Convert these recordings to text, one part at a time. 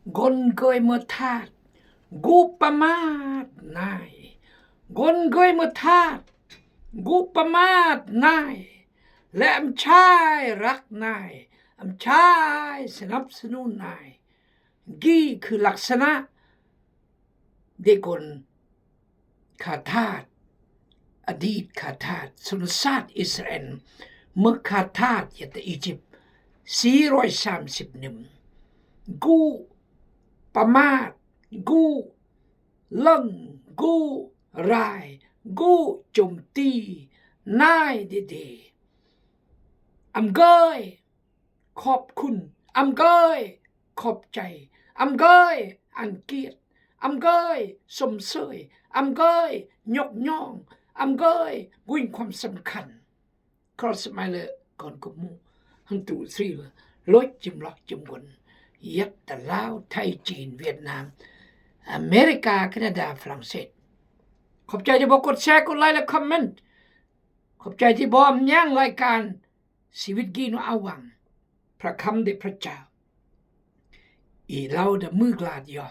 Gongoy-methad, gupamat-nai. Gongoy-methad, gupamat-nai และอำชายรักนายอำชายสนับสนุนนายกี่คือลักษณะเด็กคนขาทาสอดีตขาทาสชนชาติอิสราเอลเมื่อขาทาสจากอียิปต์431กูประมาทกูลังกูรายกูโจมตีนายเด็ดอำเกยขอบคุณอำเกยขอบใจอำเกยอันเกียรติอำเกยสมเสยอำเกยยกย่องอำเกยวิ่งความสำคัญครอสมัยเลยก่อนกุมูหันตูซีเลยลดจิมลักจิมวนยัดแต่ลาวไทยจีนเวียดนามอเมริกาแคนาดาฝรั่งเศสขอบใจที่บอกกดแชร์กดไลค์และคอมเมนต์ขอบใจที่บอมย่างรายการชีวิตกีนอาวังพระคำเดพระเจ้าอีเราเดมือกลาดยอ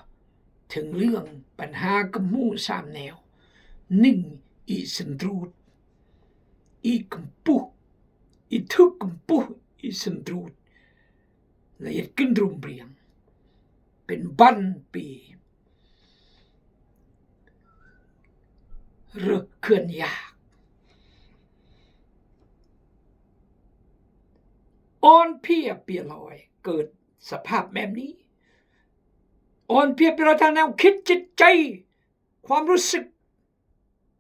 ถึงเรื่องปัญหากมู่3แนว1อีสันตรูดอีกัมปุอีทุกกัมปุอีสันตรูดและยัดขึ้นรุมเรียงเป็นบันปีเรือเคลื่อนยากอ่อนเพลียเปียลอยเกิดสภาพแบบนี้อ่อนเพลียเปียลอยทางแนวคิดจิตใจความรู้สึก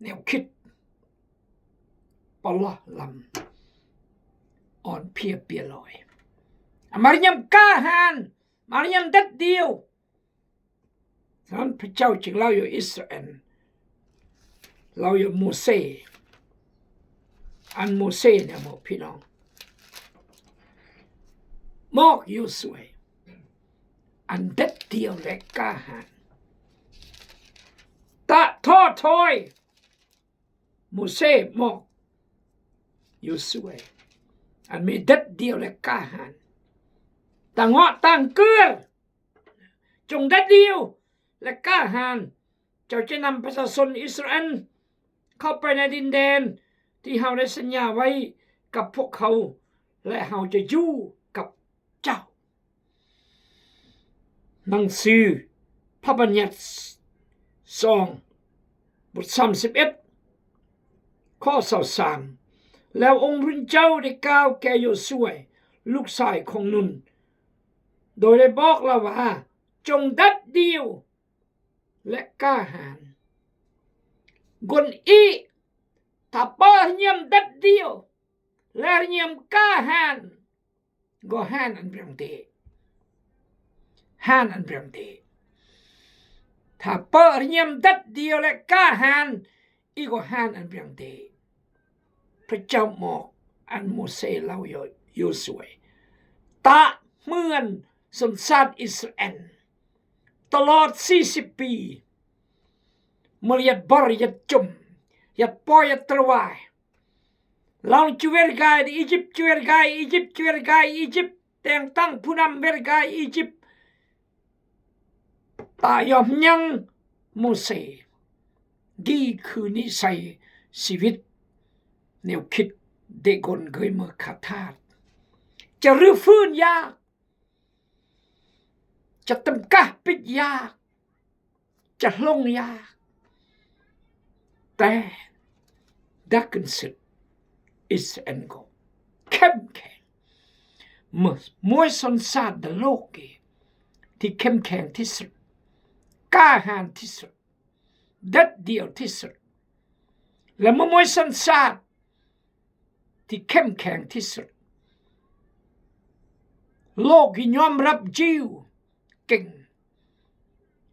แนวคิดปลอลำอ่อนเพลียเปียลอยมารยามกล้าหาญมารยามเด็ดเดียวฉะนั้นพระเจ้าจึงเล่าอยู่อิสราเอลเล่าอยู่โมเสสอันโมเสสเนี่ยบอกพี่น้องมอกอยู่สวยอันเด็ดเดียวและกล้าหาญตะทอดถอยโมเสสมอกอยู่สวยอันมีเด็ดเดียวและกล้าหาญต่างเงาะต่างเกลือจงเด็ดเดียวและกล้าหาญเจ้าจะนำประชาชนอิสราเอลเข้าไปในดินแดนที่เราได้สัญญาไว้กับพวกเขาและเราจะอยู่กับเจ้าหนังสือพระบัญญัติ2บท31ข้อ23แล้วองค์พระเจ้าได้กล่าวแก่โยชูวลูกชายของนุนโดยได้บอกเราว่าจงดัดเดียวและกล้าหาญกนอีถ้าเปิดเงียมดัดเดียวและเงียมกล้าหาญก็หาญอันเปรียงเตหาญอันเปรียงเตถ้าเปิดเงียมดัดเดียวและกล้าหาญอีก็หาญอันเปรียงเตพระเจ้าบอกอันโมเสสเล่าอยู่สวยตะเหมือนสัญชาติอิสราเอลตลอด40 ปีเมื่อยัดบริยัดจมยัดปอยยัดตรวายเราจะเวรกายอียิปต์จะเวรกายอียิปต์จะเวรกายอียิปต์แต่งตั้งผู้นำเวรกายอียิปต์ตายอมยังโมเสสดีคือนิสัยชีวิตแนวคิดเด็กคนเคยเมื่อขาดทาสจะรื้อฟื้นยากจะตำกะปิดยากจะลงยากแต่ดักกันสุดอิสราเอลก็เข้มแข็งเมื่อมวยสันสาดโลกที่เข้มแข็งที่สุดกล้าหาญที่สุดเด็ดเดียวที่สุดและเมื่อมวยสันสาดที่เข้มแข็งที่สุดโลกที่ยอมรับจิวเก่ง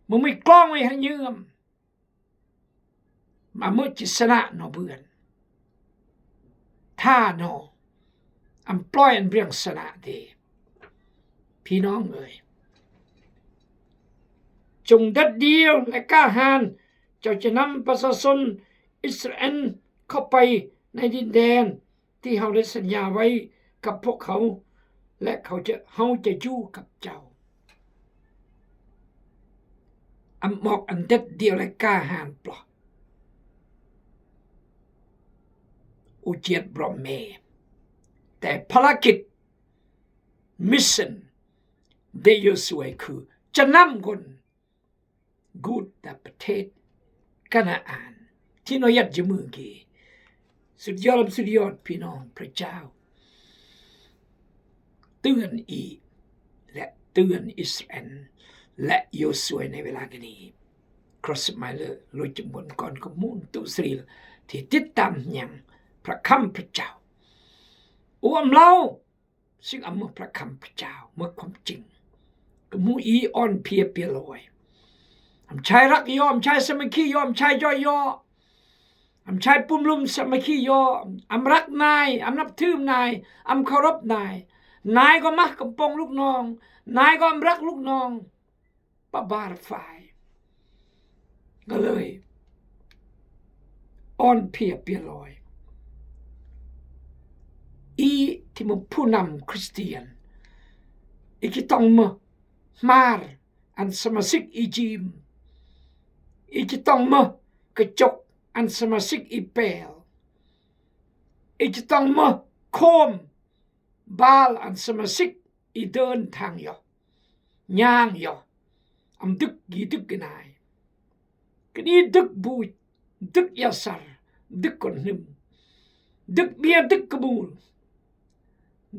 มันไม่กล้องไม่หันยืมมาเมื่อจิสนะนอเบือนท่านออันปล่อยอันเรียงสนะดีพี่น้องเอ่ยจงดัดเดียวและกล้าหาญเจ้าจะนำประชาชนอิสราเอลเข้าไปในดินแดนที่เราได้สัญญาไว้กับพวกเขาและเขาจะอยู่กับเจ้า หมอกอันเด็ดเดียวและกล้าหาญปลอดอุเจียดบรมเมแต่ภารกิจมิชชั่นเดยสวยคือจะนำคนกูดแต่ประเทศกานาอานที่น้อยยัดจมือกีสุดยอดพี่น้องพระเจ้าเตือนอีและเตือนอิสราเอลและโยสวยในเวลานี้ครอสไมเลอร์ลอยจมบนก่อนขมูลตุสรีที่ติดตามอย่างพระคำพระเจ้าอ้วมเล่าซึ่งเอามาพระคำพระเจ้าเมื่อความจริงก็มูอีอ่อนเพียเปียลอยอำชายรักยอมชายสมัคคียอมชายย่อยยออำชายปุ่มลุมสมัคคียออำรักนายอำนับถือนายอำเคารพนายก็มักกำปองลูกน้องนายก็อำรักลูกน้องปะบาร์ฝ่ายก็เลยอ่อนเพียเปียลอยอีที่มันผู้นำคริสเตียนอีกต้องมาอันสมาชิกอีจิมอีกต้องกระจกอันสมาชิกอีเปลอีกต้องโคมบาลอันสมาชิกอีเดินทางย่างอำดึกยีดึกกันนายกันนี้ดึกบูดดึกยาสารดึกคนหนึ่งดึกเบียดึกกบูล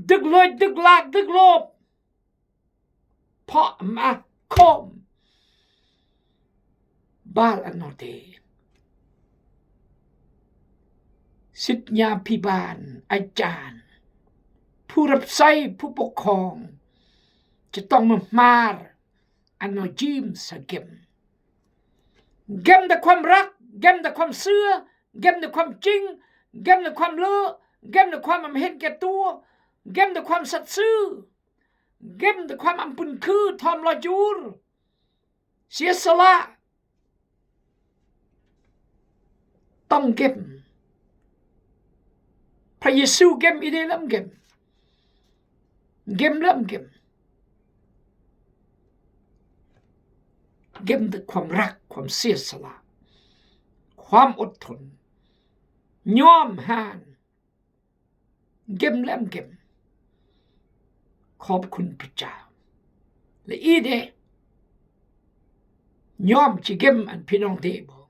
ดึกลอยดึกลากดึกโลบเพราะมาโคมบาลอันนอเดศิษยาพิบาลอาจารย์ผู้รับใช้ผู้ปกครองจะต้องมาอันนอจิมสเกมแต่ความรักเกมแต่ความเชื่อเกมแต่ความจริงเกมแต่ความเลือเกมแต่ความเห็นแก่ตัวเกมแต่ความสัตย์ซื่อเกมแต่ความอัมพุนคือทอมลอจูรเสียสละต้องเก็บพระเยซูเก็บอีเดลัมเก็บลัมเก็บแต่ความรักความเสียสละความอดทนยอมห่านลัมเก็บขอบคุณพระเจ้าและอีเดยอมจิเก็บอันพี่น้องเดบอก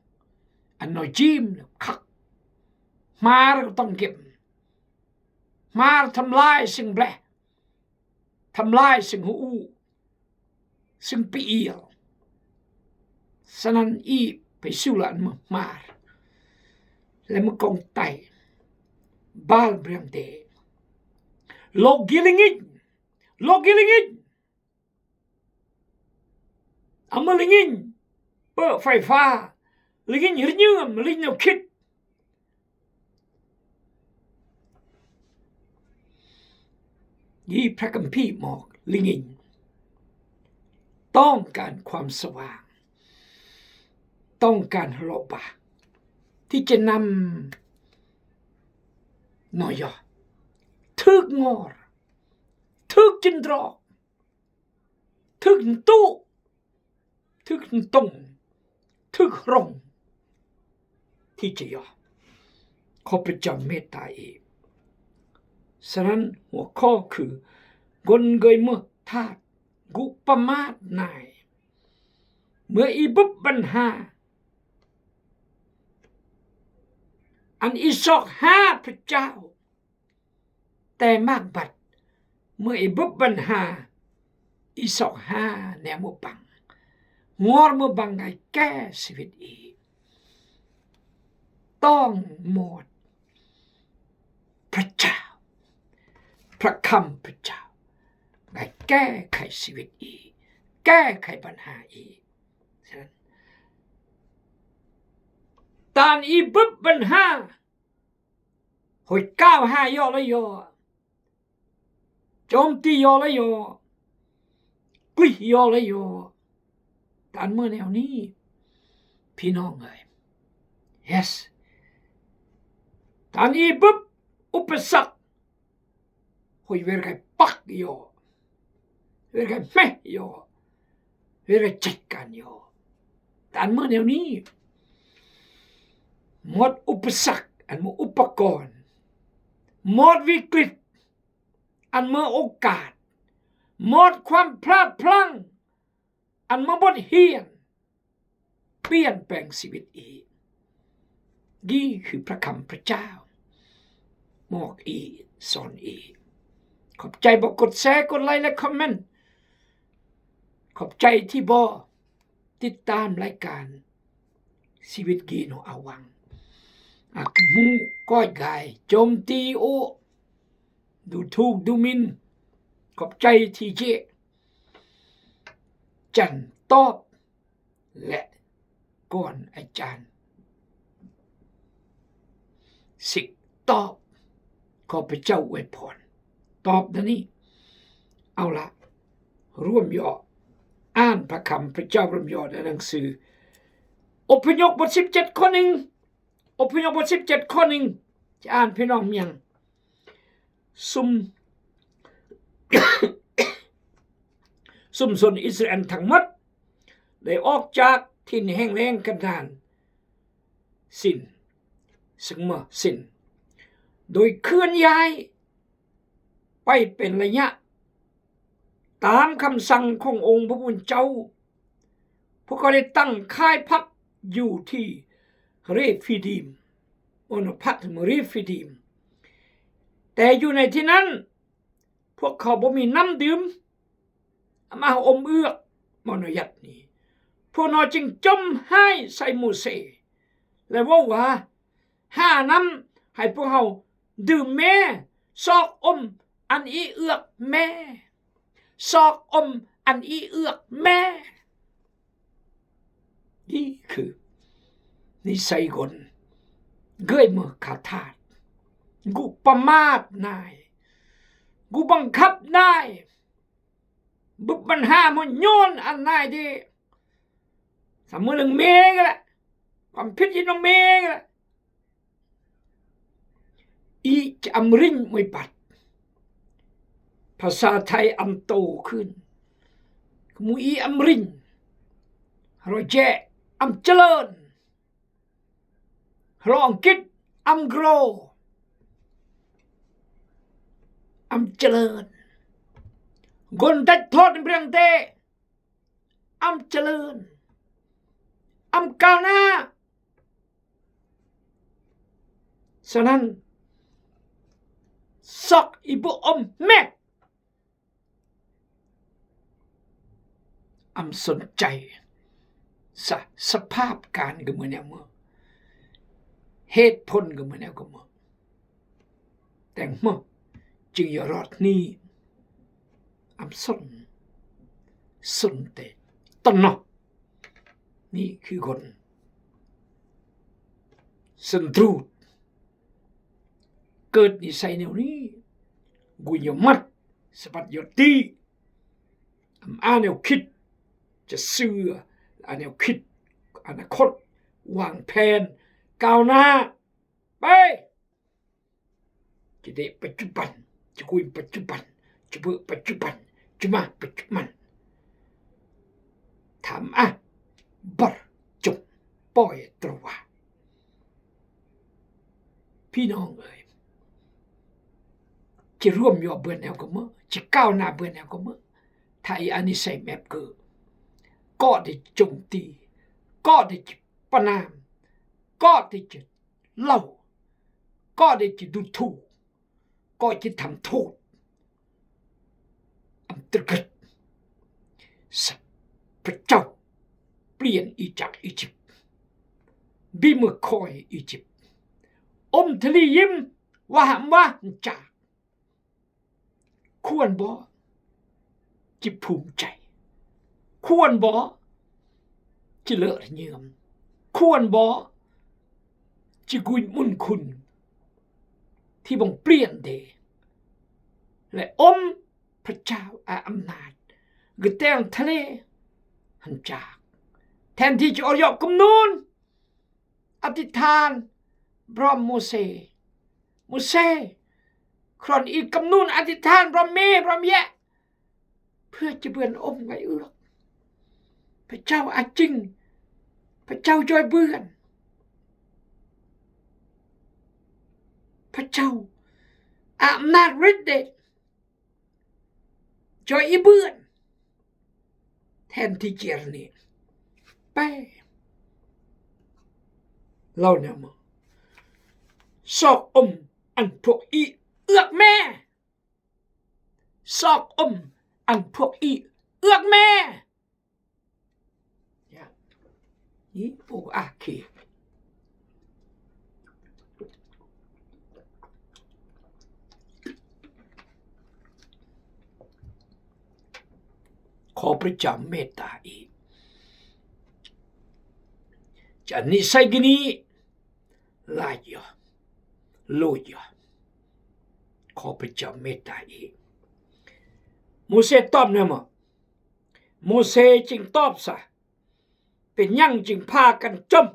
อันน้อยจิมคักมาเราต้องเก็บมาทำลายสิ่งแปลกทำลายสิ่งหูสิ่งปีเอียวฉะนั้นอีไปสู้ละมาและมันกองไตบาลเบรียงเดโลกิลิงิอามาลิงินเปิดไฟฟ้าลิงินยืดเยื้อมลิงินเอาคิดยี่พระคัมภีร์บอกลิงินต้องการความสว่างต้องการโลบะที่จะนำนอยทึกงอทึกจินตรอกทึกตู้ทึกตงทึกรงที่จะขอพระเจ้าเมตตาเองฉะนั้นหัวข้อคือกลเกยเมื่อธาตุกุปมาศนายเมื่ออีบุบปัญหาอันอีสอกห้าพระเจ้าแต่มากบัดเมื่ออีบุบปัญหาอีสอกห้าแนวมือบังงอมือบังไงแก้ชีวิตอีต้องหมดพระเจ้าพระคำพระเจ้าได้แก้ไขชีวิตอีกแก้ไขปัญหาอีกฉะนั้นตอนอีบุบปัญหาหอยก้าวหายอละยอโจมตียอละยอกลิ้ยอละยอตอนเมื่อแนวนี้พี่น้องเอ๋ย yes ตอนอีบุบอุปสรรคหอยเวรไกปักยอเวรไกแม่ยอเวรไกจัดการยอ แต่อันเมื่อแนวนี้หมดอุปสรรคอันเมื่ออุปกรณ์หมดวิกฤตอันเมื่อโอกาสหมดความพลาดพลั้งอันเมื่อบทเรียนเปลี่ยนแปลงชีวิตอีกนี่คือพระคำพระเจ้าบอกอีกสอนอีกขอบใจบอกกดแชร์กดไลค์และคอมเมนต์ขอบใจที่บอติดตามรายการชีวิตกีโนอาวังอักมูก้อยกายโจมตีโอดูถูกดูหมินขอบใจที่เจจันตอบและก่อนอาจารย์สิกตอบขอพระเจ้าอวยพรตอบนะนี่เอาละร่วมย่ออ่านพระคำพระเจ้าร่วมย่อในหนังสืออพยพบท17 ข้อ 1อพยพบท17 ข้อ 1จะอ่านพี่น้องเมียงซุม ซุมชนอิสราเอลทั้งหมดได้ออกจากถิ่นแห้งแล้งกันดารสิ้นซึ่งเมื่อสิ้นโดยเคลื่อนย้ายไปเป็นระยะตามคำสั่งขององค์พระผู้เป็นเจ้าพวกเขาได้ตั้งค่ายพักอยู่ที่เรฟิดีมอนพักเรฟิดีมแต่อยู่ในที่นั้นพวกเขาบ่มีน้ำดื่มมาอมเอือกมนยัดนี้พวกนอจึงจมให้ใส่โมเสสและว่าหาน้ำให้พวกเขาดื่มแม่ซอกอมอันอีเอือกแม่ซอกอมอันอีเอือกแม่นี่คือนิสัยคนเกยมือขาดทาดกูประมาทนายกูบังคับนายบุบปัญหามันโยนอันนายดีสามมือหนึ่งเมกแหละความพิจิตรเมกแหละอีจะอมรินไม่ปัดภาษาไทยอันโตขึ้นมูอีอมรินเราแจอัมเจริญเราอังกฤษอัมโกรอัมเจริญกนตัดทอดเปรียงเตอัมเจริญอัมก้าวหน้าฉะนั้นสักอิบุอมแม่อัมสนใจสภาพการก็เหมือนแนวเมื่อเหตุผลก็เหมือนแนวก็เมื่อแต่เมื่อจึงอย่ารอดนี้อัมสนเตตนอนี่คือคนสันตรูเกิดนิสัยแนวนี้กุยมัดสปัดยอตีอ่านแนวคิดจะเสื่ออ่านแนวคิดอนาคตวางแผนก้าวหน้าไปจะได้ปัจจุบันจะคุยปัจจุบันจะเบื่อปัจจุบันจะมาปัจจุบันทำบรจบปล่อยตัวพี่น้องเอ๋ยจะร่วมย่อเบื่อแนวก็เมื่อจะก้าวหน้าเบื่อแนวก็เมื่อถ้าอีอันนี้ใส่แมปก็ได้โจมตีก็ได้จะประนามก็ได้จะเล่าก็ได้จะดูถูกก็จะทำโทษอันตรกิดพระเจ้าเปลี่ยนจากอียิปต์บีมือคอยอียิปต์อมทะเลยิ้มว่าจากควรบ่จิภูมิใจควรบ่จิเลอะเยือมควรบ่จิกุยมุนคุณที่บังเปลี่ยนเดและพระเจ้าอำนาจกระแตงทะเลหันจากแทนที่จะออกยอกกำนูนอธิษฐานพร้อมโมเสครอนอีกกำนูนอธิษฐานพร้อมพร้อมแยะเพื่อจะเบื่อนไว้เอือกพระเจ้าอาจริง พระเจ้าจอยเบื่อนพระเจ้าอำนาจฤทธิ์เดชจอยอีเบื่อนแทนที่เจียร์นี่ไปเราเนี่ยมั้งซอกอันพวกอีเอือกแม่ซอกอันพวกอีเอือกแม่นี่พวกอาเคขอพระเจ้าเมตตาอีกจะนิสัยกนี้ลายยอลุยยอขอพระเจ้าเมตตาอีกโมเสสตอบนะมั้งโมเสสจึงตอบซะเป็นยังจึงพากันจม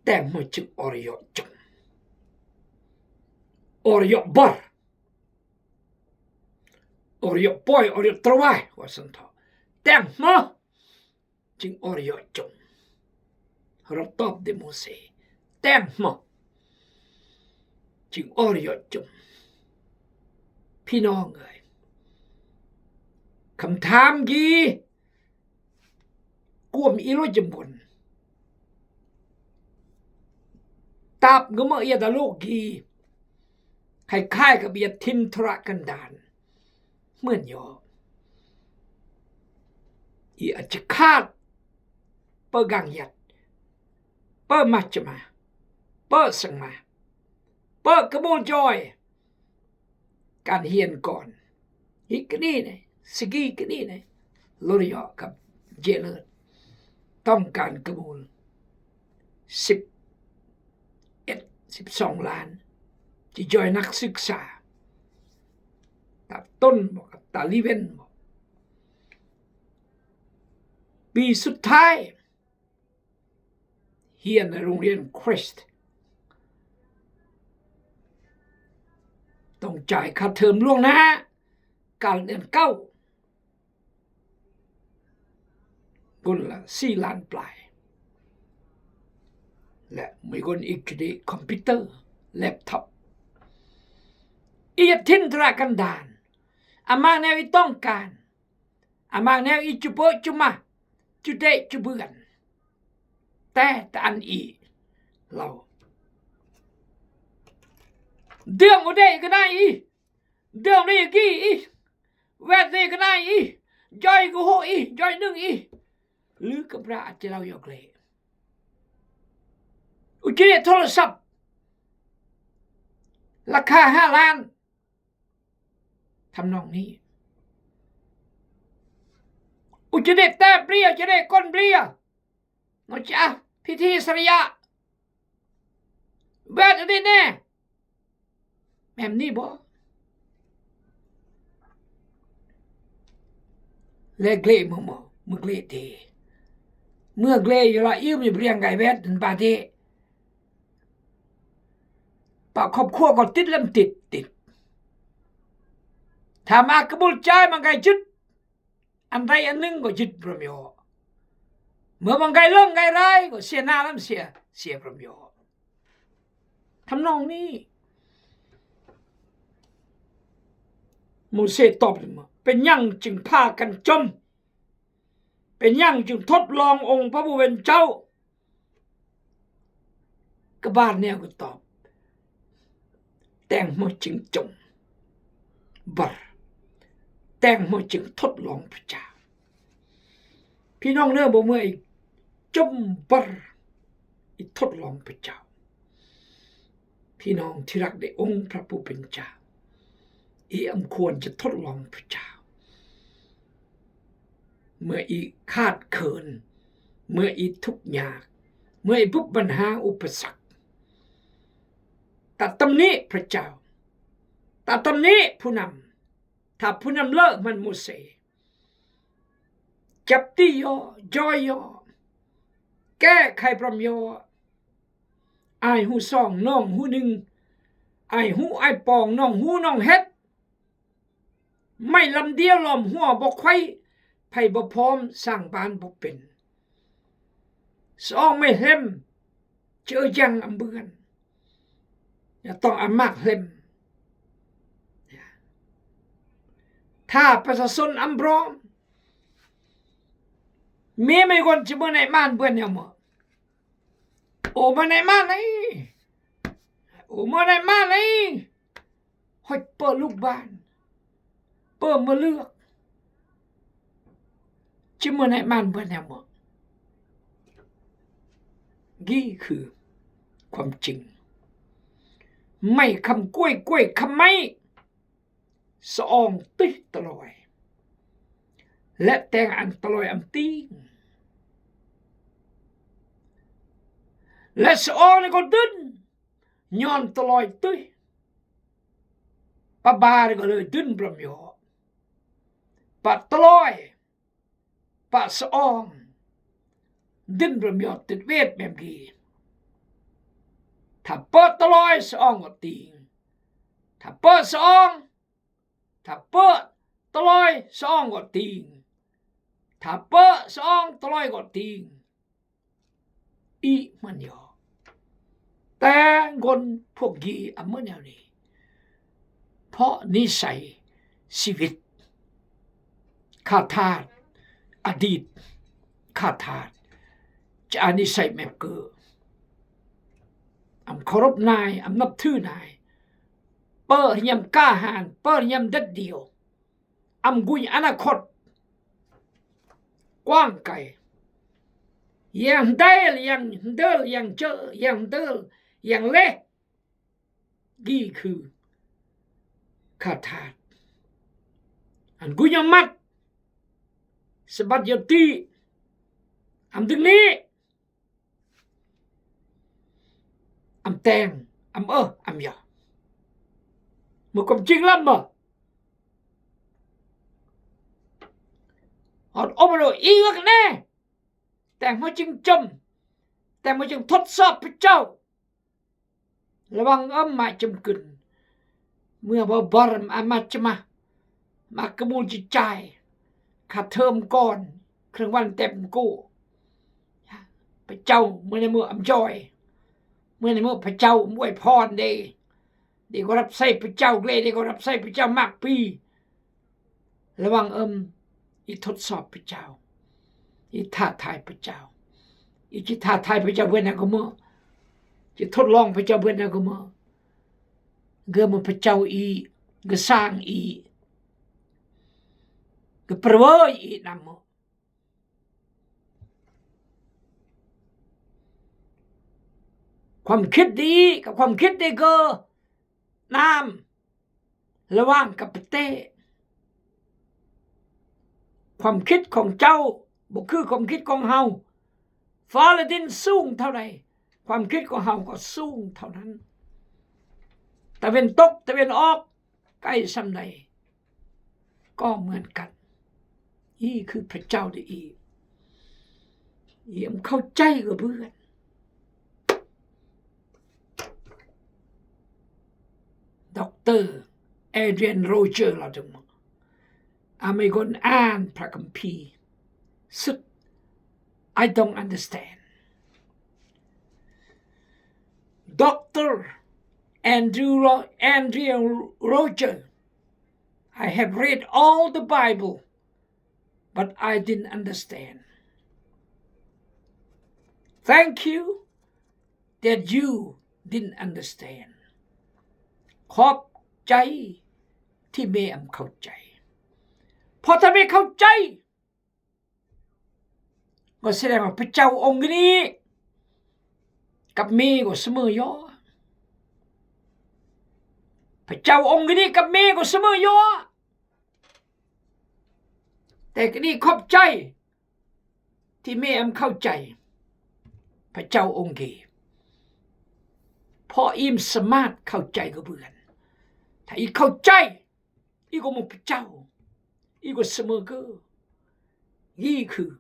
แต่มันจึงอริยจมอริยบาร์อริยปอยอริยตรวายว่าสันทอแต่มาจึงอริยจมเราตอบเดโมเสสแต่มาจึงอริยจมพี่น้องเอ๋ยคำถามกี่กวมอีโรจมบนตาบก็มาเอียดโลกีคล้ายๆกับเบียดทินทรกันดานเหมือนยออีอาจจะคาดเปิกังยัดเปิมัจมาเปิสังมาเปิกระโมจอยการเฮียนก่อนอีกนี่เนี่ยสกีกนี่เนี่ยลอริยอกับเจเลอร์ต้องการกระมูล12 ล้านที่จอยนักศึกษาตัดต้นบอกกับตาลิเวนบอกปีสุดท้ายเฮียนในโรงเรียนคริสต์ต้องจ่ายค่าเทอมล่วงหน้าการเดือน9คนละ4 ล้านปลายและมีคนอีกจะได้คอมพิวเตอร์แล็ปท็อปอีทินตรากันดานอามาแนวอีต้องการอามาแนวอีจุโปจุมาจุเดจุเบือนแต่อันอีเราเดืองโอเดก็ได้อีเดืองได้กี่อีแวดเดก็ได้อีจอยกูโหอีจอยนึงอีหรือกับพระอาจจะเรายกเลยอุจเดโทรศัพท์ราคา5 ล้านทำนองนี้อุจเดแต่เปรี้ยวจะได้ก้นเปรี้ยวนะจ๊ะพิธีสริยะแวดอะไรแน่แบบนี้บ่และเกลมึงเกลเทเมื่อเกลอยู่ละอิ่มอยู่เรียงไก่แวดถึงปาเทปากครอบครัวก็ติดเล่มติดถ้ามากระบุลใจมันไก่จุดอันใดอันหนึ่งก็จุดพรหมโยเมื่อมันไก่ล่องไก่ไรก็เสียหน้าแล้วเสียพรหมโยทำนองนี้โมเสสตอบมาเป็นยังจึงพากันจมเป็นยังจึงทดลององค์พระผู้เป็นเจ้ากบ้านเนี่ยก็ตอบแต่งมาจึงจมบัรแต่งมาจึงทดลองพระเจ้าพี่น้องเนื้อบ่เมื่ออีกจมบัรอีทดลองพระเจ้าพี่น้องที่รักในองค์พระผู้เป็นเจ้าอีควรจะทดลองพระเจ้าเมื่ออีคาดเขินเมื่ออีทุกข์ยากเมื่ออีพบปัญหาอุปสรรคตัดตำหนิพระเจ้าตัดตำหนิผู้นำถ้าผู้นำเลิกมันโมเสสจับตียจอยยแก้ไขพรหมโยไอหูสองน้องหูหนึ่งไอหูไอปองน้องหูน้องเฮ็ดไม่ลำเดียวล้อมหัวบอกไข่ ไผบ่พร้อมสร้างบ้านบ่เป็นสองไม่เห็มเจอยังอำเบือนอย่าต้องอำมากเห็มถ้าประชาชนอำพร้อมมีไม่คนจะบ่ในบ้านเบิ่นเนี่ยหมอโอ้บ่ในบ้านไหนโอ้บ่ในบ้านไหนหอยเปิดลูกบ้านเปิดมาเลือกจะบ่ในบ้านเบิ่นเนี่ยหมอนี่คือความจริงไม่คำกล้วยคำไม่สองติตลอยและแต่งอันตลอยอันตีและสองนี่ก็ดึนย้อนตลอยตุยปะบาก็เลยดึนปรมยอปะตลอยปะสองดึนปรมยอติดเวทแบบกี้ถ้าเปิดตลอยสองก็ตีถ้าเปิดสองถ้าเปิดตลอยสองก็ตีถ้าเปิดสองตลอยก็ตีอีมันยอแต่คนพวกกี้อำเมื่อแนวนี้เพราะนิสัยชีวิตขาดทาสอดีตขาดทาสจะนิสัยแมบเกออำเคารพนายอำนับถือนายเปิดยำกล้าหาญเปิดยำดัดเดียวอำกุยอนาคตกว้างไกลยังได้ยังเดินยังเจอยังเดินยังเละนี่คือขาดทาสอันกุยมัดสบัดยตีอำดึงนี้อำแตงอำยาเมื่อความจริงแล้วมั้งอดอมโลอีกแน่แต่เมื่อจึงจมแต่เมื่อจึงทดสอบพระเจ้าระวังมาจำกึนเมื่อบาบารมมาจะมากระมูลจิตใจขาดเทอมก่อนเครื่องวันเต็มกูพระเจ้าเมื่อในมืออำจอยเมื่อในมือพระเจ้ามวยพรเดีก็รับใส่พระเจ้าเลยดีก็รับใส่พระเจ้ามากปีระวังอีทดสอบพระเจ้าอีท้าทายพระเจ้าอีจิท้าทายพระเจ้าเพื่อนนะก็มั่วจะทดลองพระเจ้าเพื่อนนะก็มั่วเกิดมาพระเจ้าอีก็สร้างอีก็ประเวยอีนำมั่วความคิดดีกับความคิดดีก็น้ำระว่างกับเต้ความคิดของเจ้าบ่คือความคิดของเฮาฟ้าและดินสูงเท่าใดความคิดของเฮาก็สูงเท่านั้นตะเวนตกตะเวนออกใกล้ส่ำใดก็เหมือนกันนี่คือพระเจ้าได้อีกเยี่ยมเข้าใจกับเพื่อนดร.เอเดรียนโรเจอร์เราจังไม่คนอ่านพระคัมภีร์สุด I don't understand Dr. Andrea Roger I have read all the Bible but I didn't understand Thank you that you didn't understand ขอบใจที่แม่เข้าใจพอถ้าไม่เข้าใจก็แสดงว่าพระเจ้าองค์นี้กับแม่ก็เสมอยอพระเจ้าองค์นี้กับแม่ก็เสมอยอแต่ก็นี่ขอบใจที่แม่เข้าใจพระเจ้าองค์นี้พออิมสามารถเข้าใจกับเพื่อนถ้าอีเข้าใจอีก็มองพระเจ้าอีก็เสมอก็นี่คือ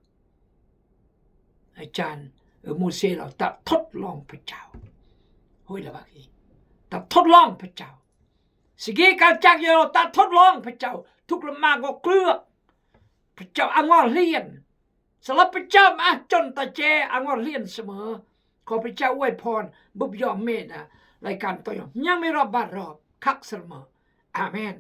อาจารย์โมเสสเราตัดทดลองพระเจ้าโอ้ยละบักอีตัดทดลองพระเจ้าสิ่งการจากเราตัดทดลองพระเจ้าทุกละมากก็เกลือ พระเจ้าอางอเลียนสำหรับพระเจ้ามาจนตาเจอางอเลียนเสมอขอพระเจ้าอวยพรบุบยอมเมตรายการต่อยยังไม่รอบบาดรอบคักเสมออาเมน